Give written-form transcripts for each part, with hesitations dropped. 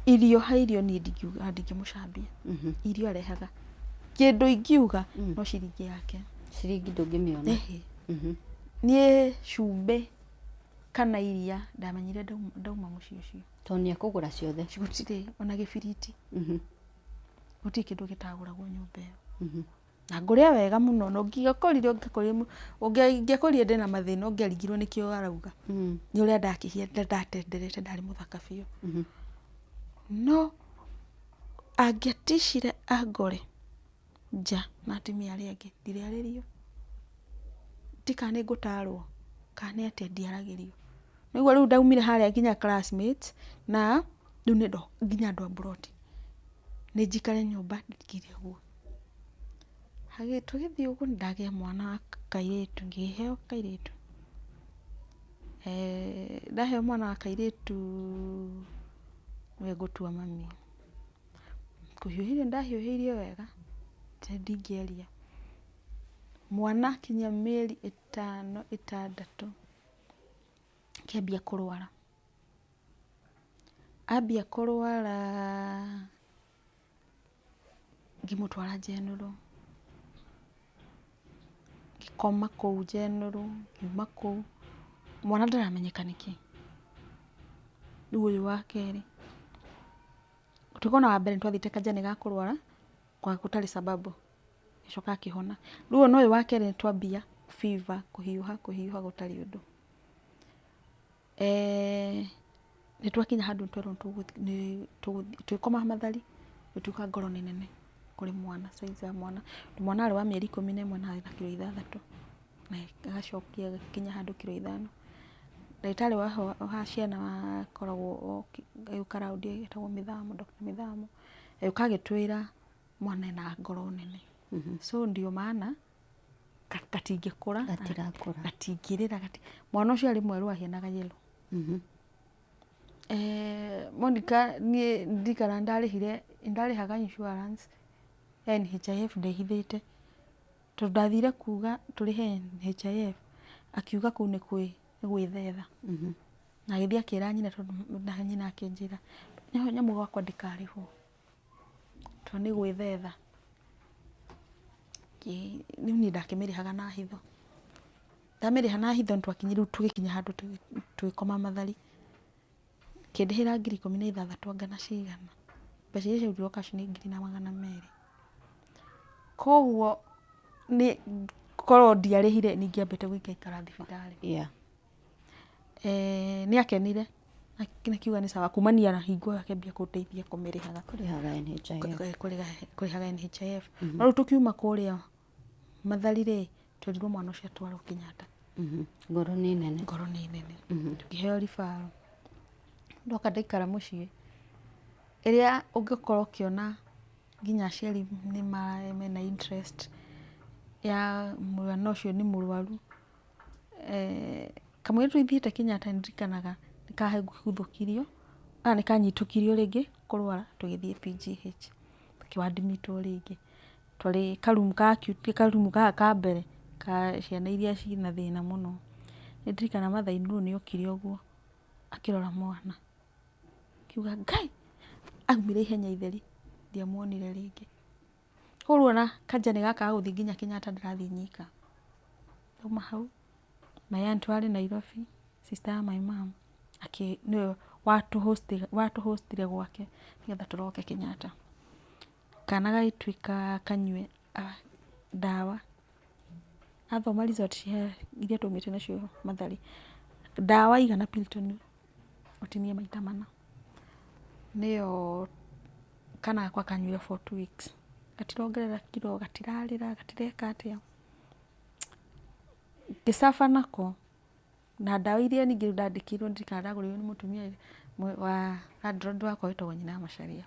irio hairio ni ndingĩmũcambia. Irio arehaga kĩndũ ingiuga no ciringi yake. Ciringi ndũngĩmĩona. Niĩ cumbĩ kana iria ndamenyire ndauma mũciĩ ũcio. To nĩekũgũra ciothe. Gũtirĩ ona gĩbiriti. Gũtirĩ kĩndũ gĩtagũragwo nyũmba ĩyo. Na ngũrĩa wega mũno no ũngĩakorire ndĩna mathĩna ũngĩaringirwo nĩkĩo arauga. Nĩ ũrĩa ndatenderete ndarĩ mũthaka biũ. No angĩaticire angore nja na atumia arĩa angĩ ndirĩarĩrio. Tika nĩ ngũtarwo kana atĩ ndiaragĩrio. Nĩguo rĩu ndaumire harĩa nginya classmates na rĩu nginya andũ a Buroti. Nĩ njikare nyũmba ndingĩire ũguo. Tũgĩthiĩ ũguo ndagĩa mwana wa kairĩtu, ngĩheo kairĩtu. Ndaheo mwana wa kairĩtu we ngũtua mami. Kũhiũhĩrio ndahiũhĩirio wega ndingĩaria. Mwana kinya mĩeri 5 6 kĩambia kũrwara. Ambia kũrwara ngĩmũtwara General. Ngĩkoma kũu General, ngiuma kũu. Mwana ndaramenyeka nĩkĩ. Rĩu ũyũ wa kerĩ. Tukona wa mbere twathiĩte Kajane ga kũrwara kwa gũtarĩ sababu. Gĩcoka akĩhona. Rĩu no ũyũ wa kerĩ twambia fever, kũhiũha gũtarĩ ũndũ. Nĩ twakinya handũ twerwo twĩkoma Mathari gũtuĩka ngoro nĩ nene kũrĩ mwana, size ya mwana. Mwana arĩ wa mĩeri 11 na arĩ na kiro 6 na agacokia gakinya handũ kiro 5. Ndagĩtarĩ wa ciana wakoragwo agĩũka raundi etagwo Mĩthamo, Dr. Mĩthamo. Agĩũka agĩtwĩra mwana ena ngoro nene. So ndio maana gatingĩkũra, gatingĩrĩra. Mwana ũcio arĩ mwerũ ahianaga yellow. Monica niĩ ndikara ndarĩhaga insurance ya NHIF ndehithĩte. Tondũ ndathire kuga tũrĩhe NHIF akiuga kũu nĩ gwĩthetha. Na agĩthiĩ akĩra nyina tondũ na nyina akĩnjĩra nyamũ gwakwa ndĩkarĩhwo. Tondũ nĩ gwĩthetha. Rĩu niĩ ndakĩmĩrĩhaga na hitho. Ndamĩrĩha na hitho twakinyire rĩu tũgĩkinya handũ tũgĩkoma Mathari. Kĩndĩhĩra 16,000 ngana cigana. Mbeca icio ciarutirwo cash nĩ 2,200. Koguo nĩ korwo ndiarĩhire ningĩambĩte gũikara thibitarĩ. Nĩ akenire. Akiuga nĩ sawa kumania na hingo akĩambia kũndeithia kũmĩrĩhaga. Kũrĩhaga NHIF. No rĩu tũkiuma kũrĩa Mathari rĩ twerirwo mwana ũcio atwarwo Kenyatta. Ngoro nĩ nene. Ngoro nĩ nene. Tukĩheo ribaro. Ndoka ndaikara mũciĩ. Ĩrĩa ũngĩkorwo ũkĩona nginya aciari nĩ mena interest ya mwana ũcio nĩ mũrwaru. Kamwe tũthiĩte Kenyatta ndirikanaga nĩkahuthũkirio nĩkanyitũkirio rĩngĩ kũrwara tũgĩthiĩ PGH. Tũkĩwadmitwo rĩngĩ. Twarĩ karumu ka mbere ka ciana iria ciĩna thĩna mũno. Nĩndirikana mathainĩ rĩu nĩokire ũguo akĩrora mwana. Akiuga Ngai aumire ihenya itheri ndiamuonire rĩngĩ. Koguo na Kajane gaka gagũthiĩ nginya Kenyatta ndarathiĩ nyika. Ndauma hau my aunt warĩ Nairobi, sister ya my mom nĩwe watũhostire gwake nĩgetha tũroke Kenyatta. Kana gagĩtuĩka kanyue ndawa. Athoma resort iria tũmĩte nacio Mathari. Ndawa igana Pilton ũtinie maita 4. Nĩyo kana gakwa kanyuire for 2 weeks. Gatirongerera kiro, gatirarĩra, gatireka atĩa. Ngĩcaba nako na ndawa iria ningĩ ndandĩkĩirwo ndirikana ndagũrĩirwo nĩ mũtumia wa landlord wakwa wĩtagwo nyina ya Macharia.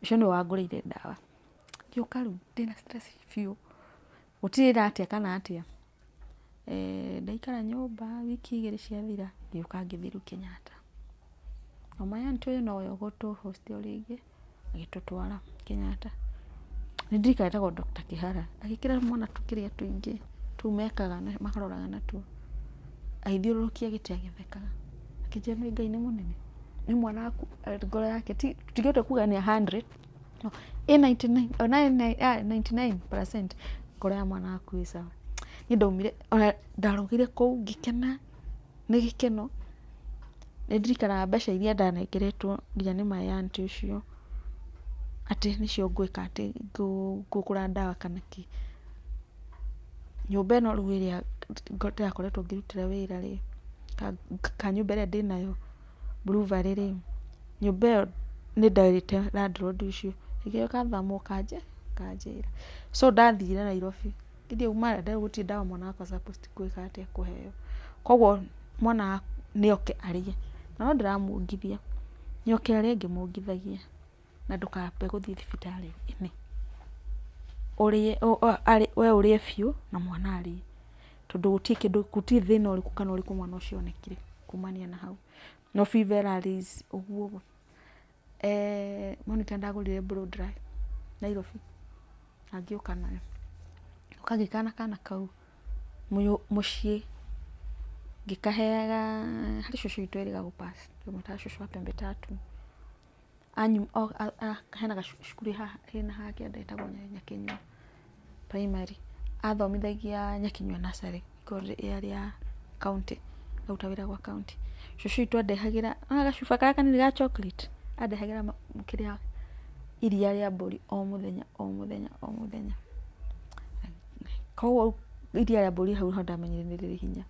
Ũcio nĩwe wangũrĩire ndawa. Ngĩũka rĩu ndĩna stress biũ. Gũtirĩ atĩa kana atĩa. Ndaikara nyũmba wiki 2 ciathira ngĩũka ngĩthiĩ rĩu Kenyatta. Na my aunt ũyũ nowe ũgũtũhostio rĩngĩ agĩtũtwara Kenyatta. Nĩndirikana etagwo Dr. Kĩhara. Agĩkĩra mwana tũkĩrĩa tũingĩ tũu mekaga makaroraga natuo. Agĩthiũrũrũkia gĩtĩ agĩthekaga. Akĩnjĩra Ngai nĩ mũnene. nĩ mwana waku ngoro yake tigĩte kuga nĩ 100 no 99% ngoro ya mwana waku ĩ sawa. Niĩ ndaumire ndarũgire kũu ngĩkena nĩ gĩkeno. Nĩ ndirikanaga mbeca iria ndanengeretwo nginya nĩ my aunty ũcio atĩ nĩcio ngwĩka atĩ ngũgũra ndawa kana kĩ. Nyũmba ĩno rĩu ĩrĩa ndĩrakoretwo ngĩrutĩra wĩra rĩ, ka nyũmba ĩrĩa ndĩnayo Blue Valley rĩ, nyũmba ĩyo nĩ nderĩte landlord ũcio ĩgĩũka thamũ kanjĩra. So ndathire Nairobi ngĩthiĩ uma ndarĩ gũtirĩ ndawa mwana wakwa supposed gwĩka atĩa kũheo. Koguo mwana nĩ oke arĩe na no ndĩramuongithia, nĩ oke arĩe ngĩmuongithagia na ndũkambe gũthiĩ thibitarĩ ĩne. We ũrĩe biũ na mwana arĩe tondũ gũtirĩ thĩna ũrĩkũ kana ũrĩkũ mwana ũcio onekire kumania na hau. No fever rallies ũguo. Monica ndagũrire blow dry Nairobi angĩũka nayo ũkagĩka na kana kau mũciĩ ngĩkaheaga harĩ cũcũ witũ erĩga gũpass tũmũtaga cũcũ wa pembe tatu. Hena gacukuru hena haha kĩanda ĩtagwo Nyakinyua primary, athomithagia Nyakinyua nursery yarĩ ya county, aruta wĩra gwa county. Cũcũ witũ andehagĩra gacuba karĩa kanini ga chocolate, andehagĩra kĩrĩa iria rĩa mbũri o mũthenya. Koguo iria rĩa mbũri hau ho ndamenyire nĩ rĩrĩ hinya.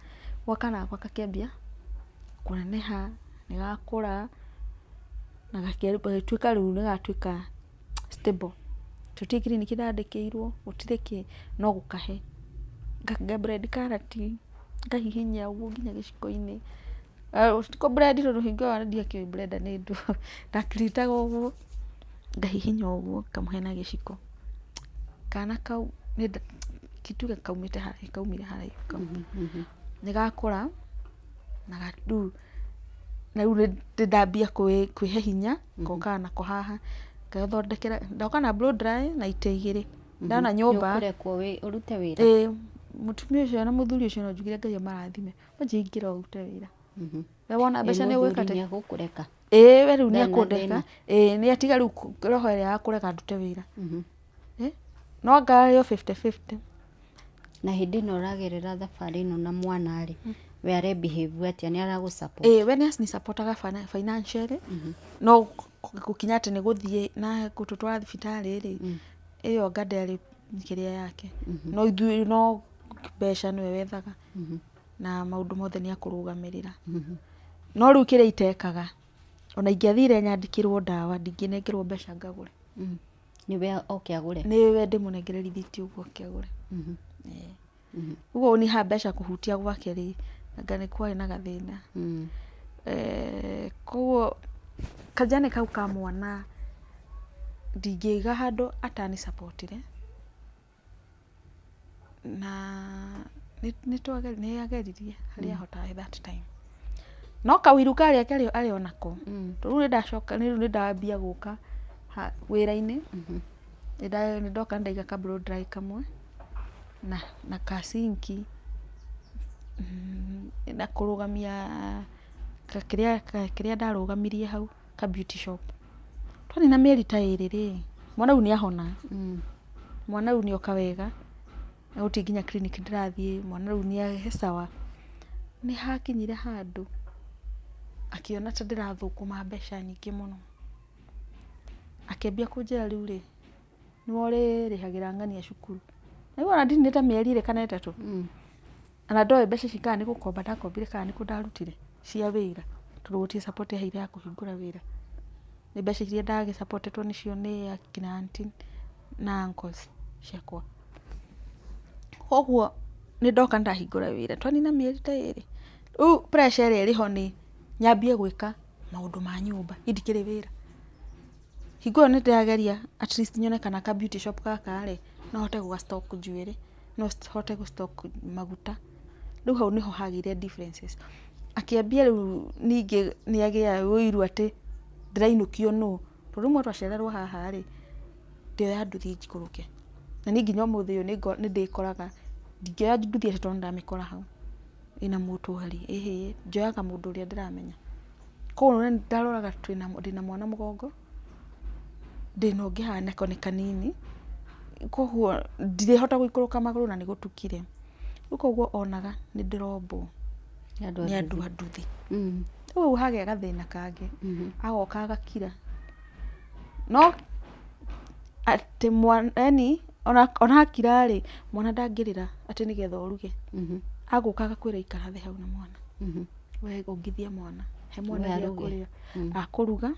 Gwa kana gakwa gakĩambia kũneneha, nĩ gakũra na gagĩtuĩka rĩu nĩ gatuĩka stable. Tũtirĩ kiriniki ndandĩkĩirwo, gũtirĩ kĩ, no gũkahe. Nga-blend karati, ngahihinya ũguo nginya gĩciko-inĩ. Tiko blend tondũ hingo ĩyo ndiakĩũĩ blender nĩ ndũ. Ndakiritaga ũguo, ngahihinya ũguo, ngamũhe na gĩciko. Kana kau tuge kaumire haraihu. Nĩ gakũra na rĩu ndambia kwĩhe hinya, ngoka nako haha, ngathondekera, ndoka na blow dry na itĩ igĩrĩ. Ndona nyũmba ũrute wĩra. Mũtumia ũcio na mũthuri ũcio no njugire Ngai amarathime, wanjie ingĩra ũrute wĩra. We wona mbeca nĩ ũgwĩka atĩa? Nĩegũkũreka. We rĩu nĩ akũndeka. Nĩ atiga rĩu roho ĩrĩa ya kũreka ndute wĩra. No ngarĩ o 50-50. Na hĩndĩ ĩno ũragerera thabarĩ ĩno na mwana rĩ, we are behave atĩa, nĩ aragũ-support? We nĩ supportaga financially, no gũkinya atĩ nĩ gũthiĩ na gũtũtwara thibitarĩ rĩ, ĩyo ngarĩ kĩrĩa yake. No ithuĩ no mbeca nĩwe wethaga na maũndũ mothe nĩ akũrũgamĩrĩra. No rĩu kĩrĩa itekaga, ona ingĩathire nyandĩkĩrwo ndawa ndingĩnengerwo mbeca ngagũre. Nĩwe oke agũre? Nĩwe ndĩmũnengere rithiti ũguo oke agũre. Ũguo nĩ ha mbeca kũhutia gwake rĩ, anga nĩ kwarĩ na gathĩna. Koguo kajane kau ka mwana ndingĩiga handũ atanĩ-support-ire na nĩ ageririe harĩa ahotaga that time. No kaũiru karĩa arĩ onako, rĩu nĩ ndambia gũka wĩra-inĩ, nĩ ndoka ndaiga ka blow dry kamwe na ka sinki na kũrũgamia kĩrĩa ndarũgamirie hau ka beauty shop. Twarĩ na mĩeri ta ĩrĩ rĩ, mwana rĩu nĩ ahona. Mwana rĩu nĩ oka wega, na gũtirĩ nginya clinic ndĩrathiĩ, mwana rĩu nĩ sawa. Nĩ hakinyire handũ akĩona ta ndĩrathũkũma mbeca nyingĩ mũno, akĩambia kũnjĩra rĩu rĩ, nĩwe ũrĩrĩhagĩra ng'ania cukuru. Na rĩu ona ndinĩte mĩeri ĩrĩ kana ĩtatũ, na ndoĩ mbeca ici kana nĩ gũkomba ndakombire kana nĩ ndarutire cia wĩra, tondũ gũtirĩ support yaheire ya kũhingũra wĩra. Nĩ mbeca iria ndagĩ-supportetwo nĩcio nĩ akina aunty na uncles ciakwa. Koguo nĩ ndoka ndahingũra wĩra, twanina mĩeri ta ĩrĩ. Rĩu pressure ĩrĩa ĩrĩho nĩ nyambie gwĩka maũndũ ma nyũmba indikĩrĩ wĩra. Hingo ĩyo nĩ ndĩrageria at least nyone kana ka beauty shop gaka rĩ, no hote gũga-stock njuĩrĩ, no hote gũ-stock maguta. Rĩu hau nĩho hagĩire differences. Akĩambia rĩu ningĩ nĩ agĩa ũiru atĩ ndĩrainũkio nũ, tondũ rĩmwe twacererwo haha rĩ, ndioya nduthi njikũrũke. Na niĩ nginya ũmũthĩ ũyũ nĩ ndĩkoraga ndingĩoya nduthi atĩ tondũ ndamĩkora hau ĩna mũtũari, njoyaga mũndũ ũrĩa ndĩramenya koguo nĩ ndaroraga ndĩna mwana mũgongo, ndĩna ũngĩ haha nako nĩ kanini, koguo ndirĩhota gũikũrũka magũrũ na nĩ gũtukire. Rĩu koguo onaga nĩ ndĩrombwo nĩ andũ a nduthi. Rĩu hagĩa gathĩna kangĩ, agoka agakira. No atĩ yani ona akira rĩ, mwana ndangĩrĩra atĩ nĩgetha ũruge. Agũka agakwĩra ikara thĩ hau na mwana. We ongithia mwana, he mwana gĩa kũrĩa. Akũruga,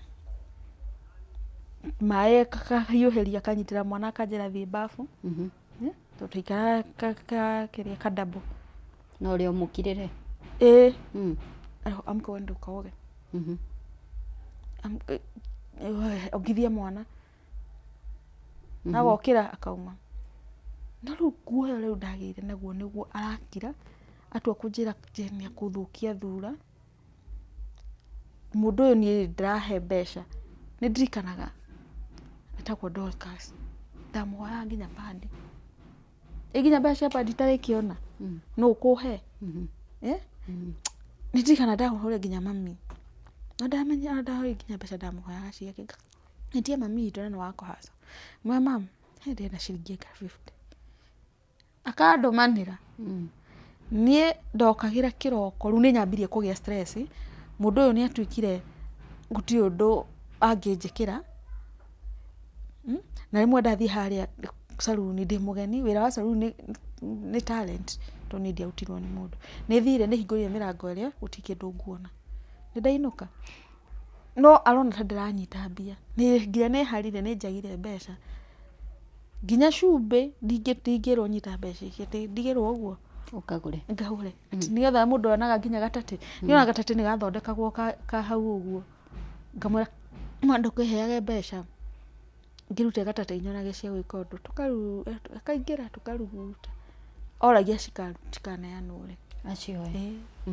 maĩ akahiũhĩria akanyitĩra mwana akanjĩra thiĩ bafu. Tũikaara kadambo. Na ũrĩa ũmũkirĩre? Amka uende ukaoge. Ongithia mwana. Agokĩra akauma. Na rĩu guoya rĩu ndagĩire naguo nĩguo arakira, atua kũnjĩra nĩ akũthũkia thura. Mũndũ ũyũ niĩ ndĩrahe mbeca. Nĩ ndirikanaga etagwo Dorcas. Ndamũhoya nginya padi. Nginya mbeca cia padi itarĩkĩona. No ũkũhe. Nĩ ndirikana ndamũhũrĩra nginya mami. Na ndamenya ndahũrĩra nginya mbeca ndamũhoyaga ciake. Nĩtie mami witũ nĩ wakũhaca. Mwĩ mam, ndĩ na ciringi 50. Akandũmanĩra. Niĩ ndokagĩra kĩroko, rĩu nĩ nyambirie kũgĩa stress. Mũndũ ũyũ nĩ atuĩkire gũtirĩ ũndũ angĩnjĩkĩra. Na rĩmwe ndathiĩ harĩa saloon ndĩ mũgeni, wĩra wa saloon nĩ talent, tondũ niĩ ndiarutirwo nĩ mũndũ. Nĩ thire nĩ hingũrire mĩrango ĩrĩa gũtirĩ kĩndũ nguona. Nĩ ndainũka. No arona ta ndĩranyita mbia. Nginya nĩ harire nĩ njagire mbeca. Nginya cumbĩ ndingĩrwo nyita mbeca icio, ndigĩrwo ũguo. Ũkagũre. Ngagũre. Nĩgetha mũndũ onaga nginya gatatĩ. Nĩona gatatĩ nĩ gathondekagwo ka hau ũguo. Ngamwĩra mwenda kwĩheage mbeca. Ngĩrute gatatĩ nyonage cia gwĩka ũndũ. Akaingĩra tũkaruguta. Oragia cikaneanwo rĩ. Acioe.